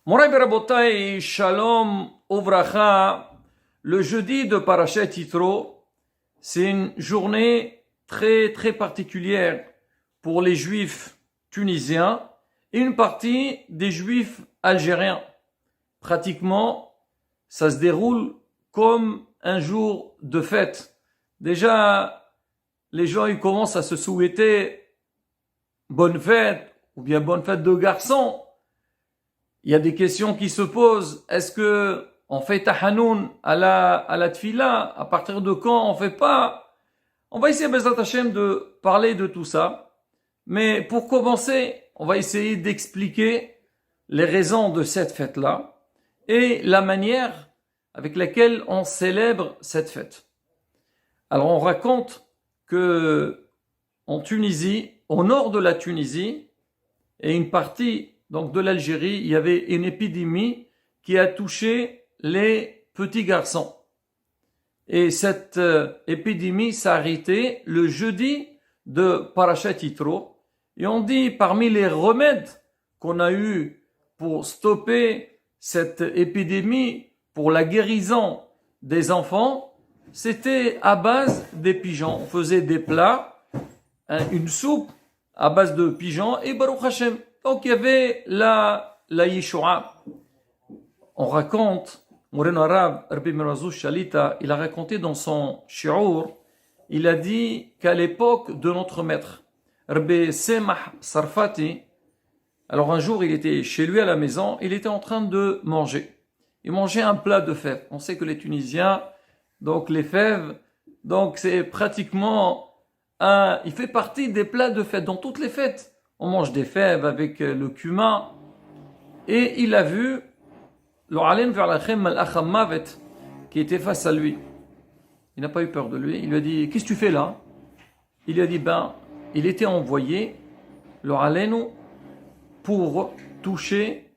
Moray Berabotai, Shalom, Ovracha, le jeudi de Parashat Yitro, c'est une journée très très particulière pour les juifs tunisiens et une partie des juifs algériens. Pratiquement, ça se déroule comme un jour de fête. Déjà, les gens ils commencent à se souhaiter bonne fête ou bien bonne fête de garçon. Il y a des questions qui se posent. Est-ce que on fait tahanoun à la tfila? À partir de quand on fait pas? On va essayer, Bezrat Hashem, de parler de tout ça. Mais pour commencer, on va essayer d'expliquer les raisons de cette fête-là et la manière avec laquelle on célèbre cette fête. Alors on raconte que en Tunisie, au nord de la Tunisie, et une partie donc de l'Algérie, il y avait une épidémie qui a touché les petits garçons. Et cette épidémie s'est arrêtée le jeudi de Parashat Yitro. Et on dit parmi les remèdes qu'on a eu pour stopper cette épidémie, pour la guérison des enfants, c'était à base des pigeons. On faisait des plats, une soupe à base de pigeons et Baruch Hashem. Donc il y avait la Yeshua. On raconte, Moreno Arab, Rabbi Merazou Shalita, il a raconté dans son shi'ur, il a dit qu'à l'époque de notre maître, Rabbi Semah Sarfati, alors un jour il était chez lui à la maison, il était en train de manger. Il mangeait un plat de fèves. On sait que les Tunisiens, donc les fèves, donc c'est pratiquement il fait partie des plats de fête. Dans toutes les fêtes, on mange des fèves avec le cumin. Et il a vu le Alem vers la Khem al-Akhammavet qui était face à lui. Il n'a pas eu peur de lui. Il lui a dit, qu'est-ce que tu fais là? Il lui a dit, il était envoyé, le Alenu, pour toucher,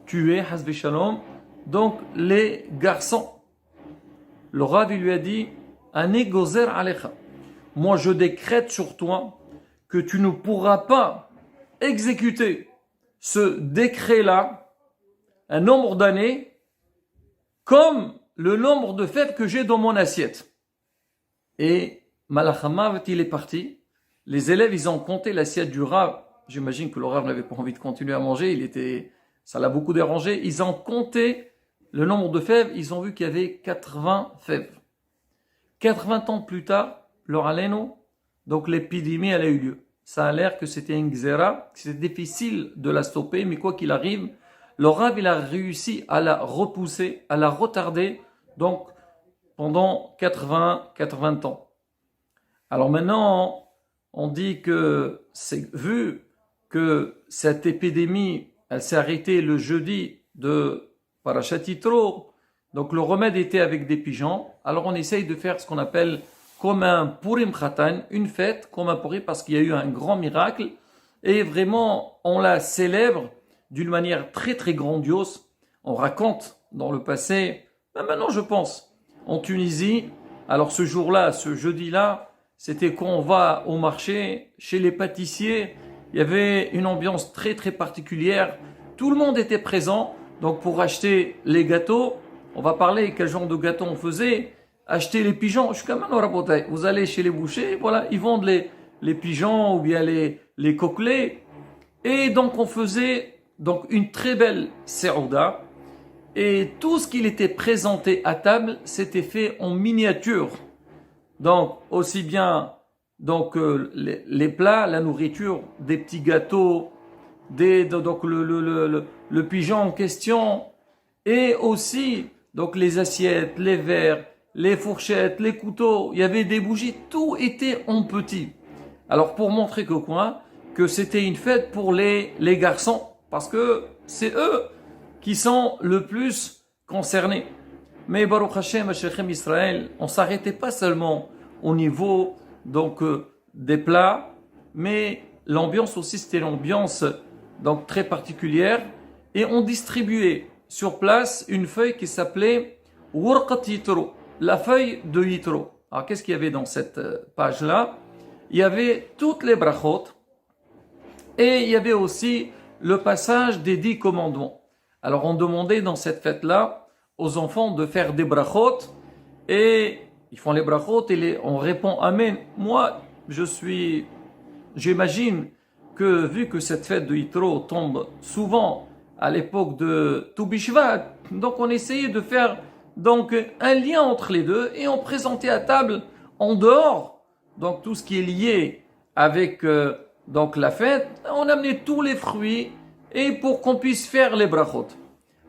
tuer, Hasbi Shalom, donc les garçons. Le Rav lui a dit, Ane gozer alecha. Moi je décrète sur toi que tu ne pourras pas exécuter ce décret-là un nombre d'années comme le nombre de fèves que j'ai dans mon assiette. Et Malachamav, il est parti. Les élèves, ils ont compté l'assiette du Rav. J'imagine que le Rav n'avait pas envie de continuer à manger. Ça l'a beaucoup dérangé. Ils ont compté le nombre de fèves. Ils ont vu qu'il y avait 80 fèves. 80 ans plus tard, leur aleno, donc l'épidémie, elle a eu lieu. Ça a l'air que c'était une xéra, que c'était difficile de la stopper, mais quoi qu'il arrive, le Rav, il a réussi à la repousser, à la retarder, donc pendant 80 ans. Alors maintenant, on dit que c'est vu que cette épidémie, elle s'est arrêtée le jeudi de Parashat Yitro, donc le remède était avec des pigeons. Alors on essaye de faire ce qu'on appelle comme un Purim Khatan, une fête comme un Purim parce qu'il y a eu un grand miracle et vraiment on la célèbre d'une manière très très grandiose. On raconte dans le passé, maintenant je pense, en Tunisie, alors ce jour-là, ce jeudi-là, c'était quand on va au marché, chez les pâtissiers, il y avait une ambiance très très particulière, tout le monde était présent, donc pour acheter les gâteaux, on va parler quel genre de gâteaux on faisait, acheter les pigeons, vous allez chez les bouchers, voilà, ils vendent les pigeons ou bien les coquelets. Et donc on faisait donc une très belle serouda. Et tout ce qui était présenté à table, c'était fait en miniature. Donc aussi bien donc les plats, la nourriture, des petits gâteaux, donc le pigeon en question, et aussi donc les assiettes, les verres, les fourchettes, les couteaux, il y avait des bougies, tout était en petit. Alors pour montrer que c'était une fête pour les garçons, parce que c'est eux qui sont le plus concernés. Mais Baruch Hashem, Shechem Israël, on s'arrêtait pas seulement au niveau donc des plats, mais l'ambiance aussi c'était l'ambiance donc très particulière, et on distribuait sur place une feuille qui s'appelait Wurqat Yitro, la feuille de Yitro. Alors qu'est-ce qu'il y avait dans cette page-là? Il y avait toutes les brachot et il y avait aussi le passage des 10 commandements. Alors on demandait dans cette fête-là aux enfants de faire des brachot et ils font les brachot et on répond Amen. Moi, j'imagine que vu que cette fête de Yitro tombe souvent à l'époque de Tu B'Shvat, donc on essayait de faire donc un lien entre les deux et on présentait à table en dehors donc tout ce qui est lié avec donc la fête, on amenait tous les fruits et pour qu'on puisse faire les brachot.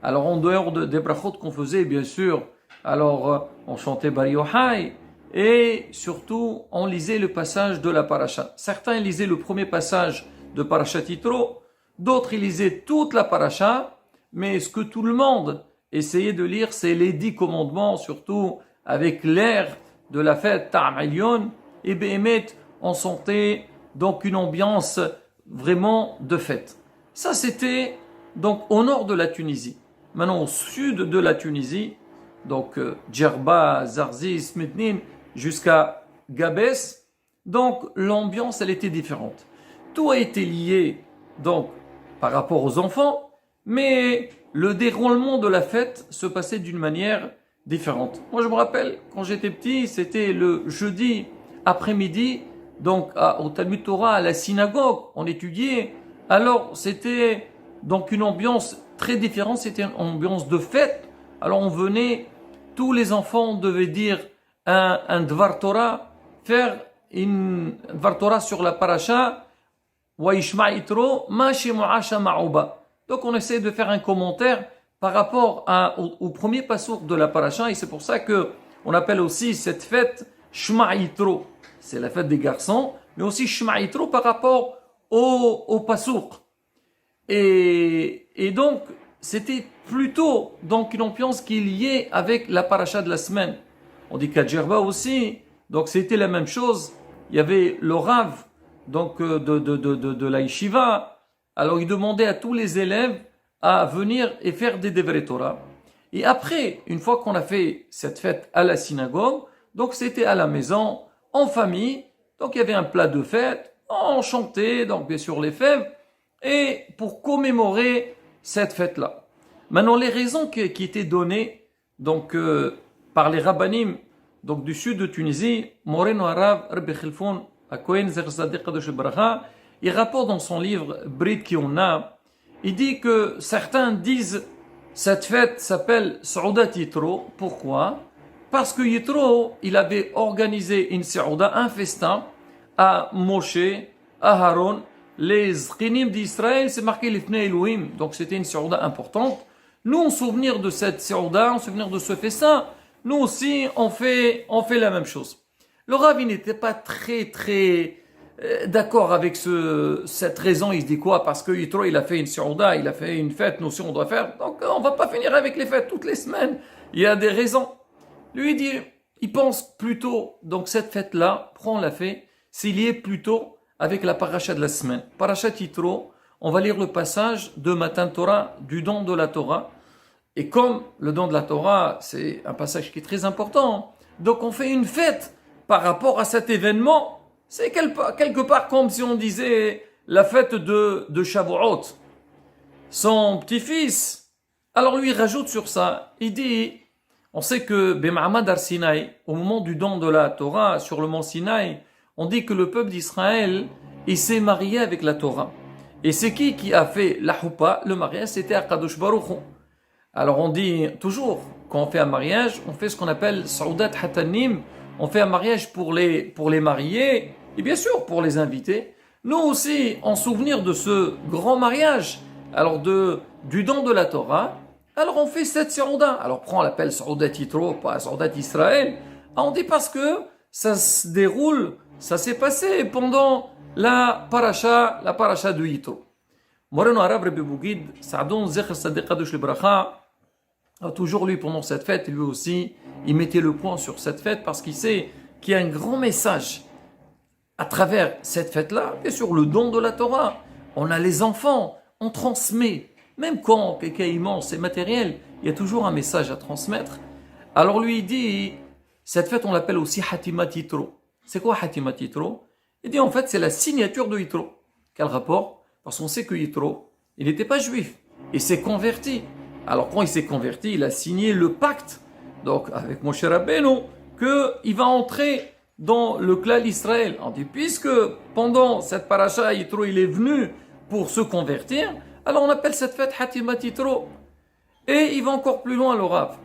Alors en dehors des brachot qu'on faisait bien sûr, alors on chantait Bari Yochai et surtout on lisait le passage de la paracha. Certains lisaient le premier passage de Parashat Yitro, d'autres ils lisaient toute la paracha, mais ce que tout le monde essayait de lire, c'est les 10 commandements, surtout avec l'air de la fête Ta'am Elyon, et Béhémet, on sentait donc une ambiance vraiment de fête. Ça c'était donc au nord de la Tunisie. Maintenant au sud de la Tunisie, donc Djerba, Zarzis, Mednin, jusqu'à Gabès, donc l'ambiance elle était différente. Tout a été lié donc par rapport aux enfants, mais le déroulement de la fête se passait d'une manière différente. Moi je me rappelle quand j'étais petit, c'était le jeudi après-midi, donc au Talmud Torah, à la synagogue, on étudiait. Alors c'était donc une ambiance très différente, c'était une ambiance de fête. Alors on venait, tous les enfants devaient dire un Dvar Torah, faire une Dvar Torah sur la paracha, Wa Yishma Yitro, Ma Shemu'asha Ma'uba. Donc on essaie de faire un commentaire par rapport au premier passouk de la paracha, et c'est pour ça que on appelle aussi cette fête Shema Yitro. C'est la fête des garçons, mais aussi Shema Yitro par rapport au passouk. Et donc, c'était plutôt donc une ambiance qui est liée avec la paracha de la semaine. On dit qu'à Djerba aussi, donc c'était la même chose. Il y avait le Rav donc de la Yeshiva. Alors il demandait à tous les élèves à venir et faire des Devrei Torah. Et après, une fois qu'on a fait cette fête à la synagogue, donc c'était à la maison, en famille. Donc il y avait un plat de fête, on chantait, donc bien sûr les fèves, et pour commémorer cette fête-là. Maintenant, les raisons qui étaient données donc par les rabbinim donc du sud de Tunisie, Moreno Arav, Rabbi Khilfoun, Akohen Zerzadeh Kadosh Bracha, il rapporte dans son livre Brit Kiona, il dit que certains disent cette fête s'appelle Saoudat Yitro. Pourquoi? Parce que Yitro, il avait organisé une Saouda, un festin à Moshe, à Haron, les Zkinim d'Israël, c'est marqué l'Ifnei Elohim, donc c'était une Saouda importante. Nous, en souvenir de cette Saouda, en souvenir de ce festin, nous aussi, on fait la même chose. Le Rav, il n'était pas très d'accord avec cette raison. Il se dit quoi? Parce que Yitro, il a fait une Saouda, il a fait une fête, nous aussi on doit faire. Donc on va pas finir avec les fêtes toutes les semaines. Il y a des raisons. Lui, il pense plutôt, donc cette fête-là, prend la fête, c'est lié plutôt avec la paracha de la semaine. Parashat Yitro, on va lire le passage de Matan Torah, du don de la Torah. Et comme le don de la Torah, c'est un passage qui est très important, donc on fait une fête par rapport à cet événement. C'est quelque part comme si on disait la fête de Shavuot. Son petit-fils, alors lui, il rajoute sur ça, il dit, on sait que B'Ma'amad Ar Sinaï, au moment du don de la Torah sur le mont Sinaï, on dit que le peuple d'Israël, il s'est marié avec la Torah. Et c'est qui a fait la Houpa? Le mariage, c'était Akadosh Baruch Hu. Alors on dit toujours, quand on fait un mariage, on fait ce qu'on appelle Saoudat Hatanim, on fait un mariage pour les mariés, et bien sûr pour les invités. Nous aussi, en souvenir de ce grand mariage, alors du don de la Torah, alors on fait cette Saouda. Alors on l'appelle Saoudat Yitro, pas Saoudat Israël. On dit parce que ça se déroule, ça s'est passé pendant la paracha de Yitro. Moreno Arab Rebbe Bougid, Saadon Zecher Sadiq Kadosh le Bracha, toujours lui pendant cette fête, lui aussi, il mettait le point sur cette fête parce qu'il sait qu'il y a un grand message à travers cette fête-là. Bien sûr, le don de la Torah, on a les enfants, on transmet. Même quand quelqu'un est immense et matériel, il y a toujours un message à transmettre. Alors lui, il dit, cette fête, on l'appelle aussi Hatimat Yitro. C'est quoi Hatimat Yitro? Il dit, en fait, c'est la signature de Yitro. Quel rapport? Parce qu'on sait que Yitro, il n'était pas juif. Il s'est converti. Alors quand il s'est converti, il a signé le pacte, donc avec Moshe Rabbeinu, qu'il va entrer dans le clan d'Israël. On dit, puisque pendant cette paracha, Yitro, il est venu pour se convertir, alors on appelle cette fête Hatimat Yitro. Et il va encore plus loin, le Rav.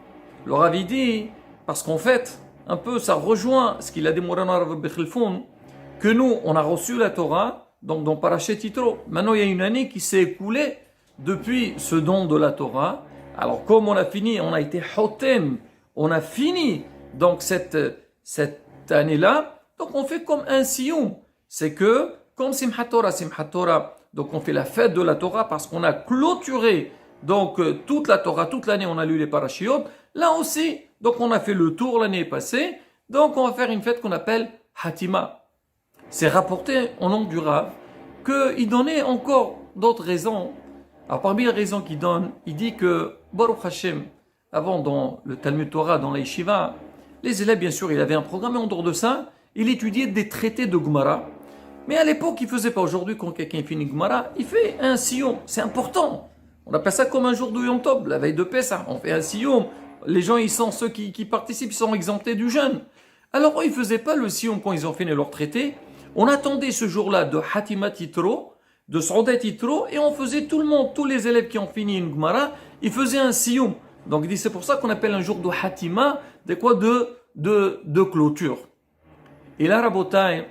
Le Rav, il dit, parce qu'en fait, un peu, ça rejoint ce qu'il a dit Mourana Rav Bechelfoun, que nous, on a reçu la Torah, donc dans Parashat Yitro. Maintenant, il y a une année qui s'est écoulée depuis ce don de la Torah. Alors, comme on a fini, on a été Hotem, on a fini, donc cette année-là, donc on fait comme un siyum. C'est que, comme Simchat Torah, donc on fait la fête de la Torah parce qu'on a clôturé donc toute la Torah, toute l'année on a lu les parashiot. Là aussi, donc on a fait le tour l'année passée, donc on va faire une fête qu'on appelle Hatima. C'est rapporté au nom du Rav qu'il donnait encore d'autres raisons. Alors parmi les raisons qu'il donne, il dit que Baruch Hashem, avant dans le Talmud Torah, dans la Yeshiva, les élèves bien sûr, il avait un programme et en dehors de ça, il étudiait des traités de Gemara. Mais à l'époque, il ne faisait pas. Aujourd'hui, quand quelqu'un finit Gemara, il fait un siyum. C'est important. On appelle ça comme un jour de Yom Tov, la veille de Pessah. On fait un siyum. Les gens, ils sont ceux qui participent, ils sont exemptés du jeûne. Alors, ils ne faisaient pas le siyum quand ils ont fini leur traité. On attendait ce jour-là de Hatimat Yitro, de Sa'udat Yitro, et on faisait tout le monde, tous les élèves qui ont fini une Gemara, ils faisaient un siyum. Donc, il dit, c'est pour ça qu'on appelle un jour de Hatima, de clôture. Et là, Rabotai,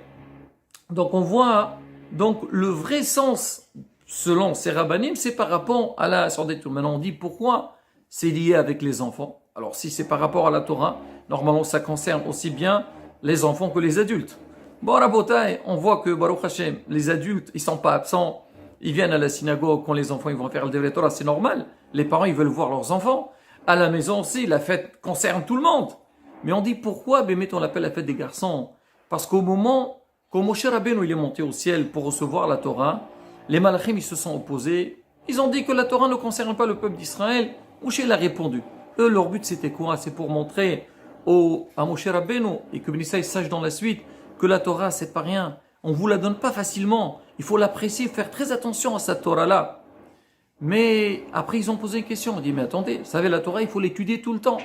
donc on voit, donc le vrai sens, selon ces rabbanim, c'est par rapport à la Sa'udat Yitro. Maintenant, on dit pourquoi c'est lié avec les enfants. Alors, si c'est par rapport à la Torah, normalement, ça concerne aussi bien les enfants que les adultes. Bon, Rabotai, on voit que, Baruch Hashem, les adultes, ils sont pas absents, ils viennent à la synagogue quand les enfants ils vont faire le Devrei Torah, c'est normal. Les parents, ils veulent voir leurs enfants. À la maison aussi, la fête concerne tout le monde. Mais on dit pourquoi, mettons, on l'appelle la fête des garçons. Parce qu'au moment, quand Moshe Rabbeinu il est monté au ciel pour recevoir la Torah, les malachim, ils se sont opposés. Ils ont dit que la Torah ne concerne pas le peuple d'Israël. Moshe l'a répondu. Eux, leur but, c'était quoi? C'est pour montrer à Moshe Rabbeinu et que Ben Israël sache dans la suite que la Torah, c'est pas rien. On vous la donne pas facilement. Il faut l'apprécier, faire très attention à cette Torah-là. Mais après, ils ont posé une question. On dit, mais attendez, vous savez, la Torah, il faut l'étudier tout le temps.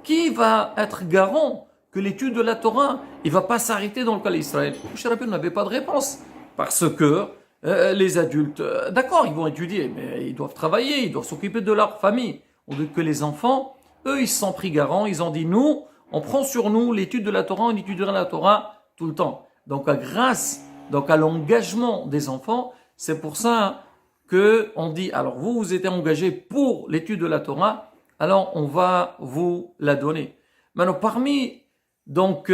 Qui va être garant que l'étude de la Torah, il va pas s'arrêter dans le cas d'Israël? Moshe Rabbeinu n'avait pas de réponse. Parce que les adultes, d'accord, ils vont étudier, mais ils doivent travailler, ils doivent s'occuper de leur famille. On dit que les enfants, eux, ils se sont pris garant. Ils ont dit, nous, on prend sur nous l'étude de la Torah, on étudiera la Torah tout le temps. Donc, grâce à l'engagement des enfants, c'est pour ça que on dit, alors vous êtes engagés pour l'étude de la Torah, alors on va vous la donner. Maintenant, parmi donc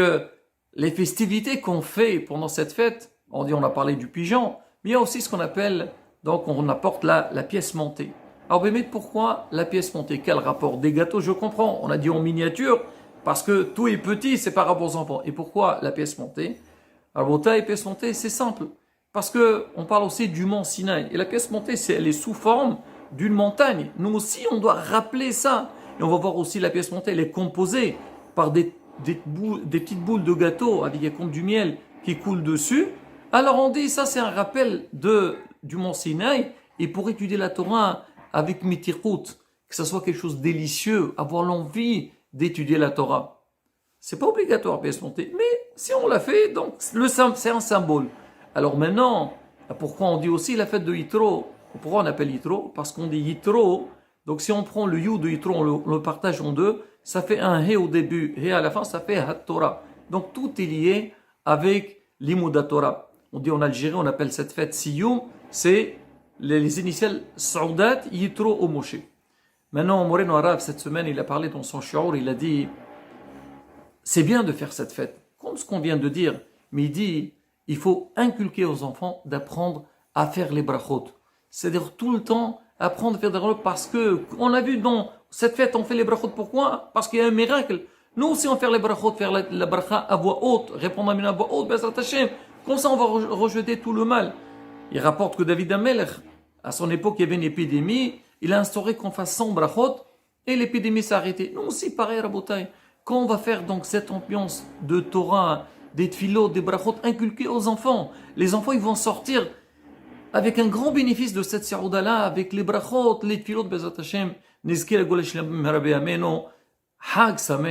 les festivités qu'on fait pendant cette fête, on a parlé du pigeon, mais il y a aussi ce qu'on appelle, donc on apporte la pièce montée. Alors, mais pourquoi la pièce montée? Quel rapport? Des gâteaux, je comprends. On a dit en miniature, parce que tout est petit, c'est par rapport aux enfants. Et pourquoi la pièce montée? Alors, la pièce montée, c'est simple. Parce que on parle aussi du mont Sinaï. Et la pièce montée, elle est sous forme d'une montagne. Nous aussi, on doit rappeler ça. Et on va voir aussi la pièce montée, elle est composée par des petites boules de gâteau avec comme du miel qui coule dessus. Alors on dit, ça c'est un rappel du mont Sinaï. Et pour étudier la Torah avec mitirut, que ça soit quelque chose de délicieux, avoir l'envie d'étudier la Torah. C'est pas obligatoire, pièce montée. Mais si on l'a fait, donc c'est un symbole. Alors maintenant, pourquoi on dit aussi la fête de Yitro? Pourquoi on appelle Yitro? Parce qu'on dit Yitro, donc si on prend le You de Yitro, on le partage en deux, ça fait un He au début, et à la fin, ça fait Hat Torah. Donc tout est lié avec l'Imouda Torah. On dit en Algérie, on appelle cette fête Siyum, c'est les initiales Sa'udat, Yitro ou Moshe. Maintenant, Moreno Arabe, cette semaine, il a parlé dans son shiur, il a dit, c'est bien de faire cette fête, comme ce qu'on vient de dire, mais il dit, il faut inculquer aux enfants d'apprendre à faire les brachot. C'est-à-dire tout le temps apprendre à faire des brachot parce que on a vu dans cette fête on fait les brachot. Pourquoi? Parce qu'il y a un miracle. Nous aussi on fait les brachot, faire la bracha à voix haute, répondre à voix haute, Bezrat Hashem. Comme ça on va rejeter tout le mal. Il rapporte que David Amelech, à son époque il y avait une épidémie, il a instauré qu'on fasse 100 brachot et l'épidémie s'est arrêtée. Nous aussi pareil Rabotai. Quand on va faire donc cette ambiance de Torah, des tfilot, des brachot inculqués aux enfants. Les enfants, ils vont sortir avec un grand bénéfice de cette Saouda-là, avec les brachot, les tfilot, Bezat Hashem, Nizki la Golesh Rabbi Ameno, Hag Samer.